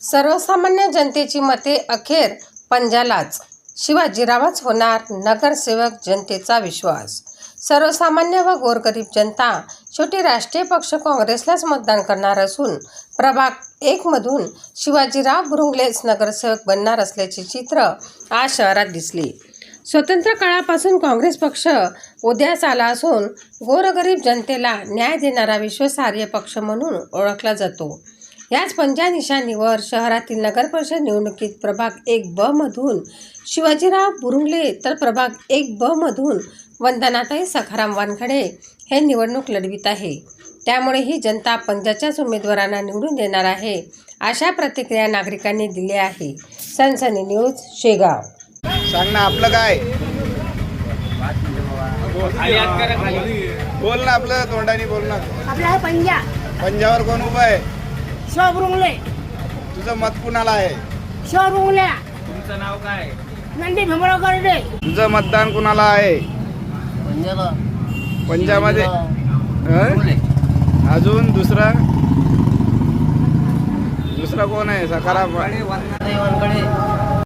सर्वसामान्य जनतेची मते अखेर पंजालाच, शिवाजीरावच होणार नगरसेवक. जनतेचा विश्वास. सर्वसामान्य व गोरगरीब जनता शेवटी राष्ट्रीय पक्ष काँग्रेसलाच मतदान करणार असून प्रभाग 1 मधून शिवाजीराव बुरुंगलेच नगरसेवक बनणार असल्याचे चित्र आज शहरात दिसले. स्वतंत्र काळापासून काँग्रेस पक्ष उदयास आला असून गोरगरीब जनतेला न्याय देणारा विश्वासार्ह पक्ष म्हणून ओळखला जातो. याच पंजा निशाणीवर शहरातील नगरपरिषद निवडणुकीत प्रभाग 1 ब मधून शिवाजीराव बुरुंगले तर प्रभाग 1 ब मधून वंदनाताई सखाराम वानखडे हे निवडणूक लढवित आहे. त्यामुळे ही जनता पंजाच्याच उमेदवारांना निवडून देणार आहे, अशा प्रतिक्रिया नागरिकांनी दिल्या आहे. सनसनी न्यूज, शेगाव. सांग ना आपलं काय? बोल ना, आपलं तोंडाने बोल ना. आपला आहे पंजा. पंजावर कोण उभं आहे? शिवा बुरुंगले. तुझं मत कुणाला आहे? शिवा बुरुंगले. तुमचं नाव काय? नंदी भीमराव करडे. तुझं मतदान कुणाला आहे? पंजामध्ये अजून दुसरा कोण आहे? सखाराम वंदनाताई वानखडे.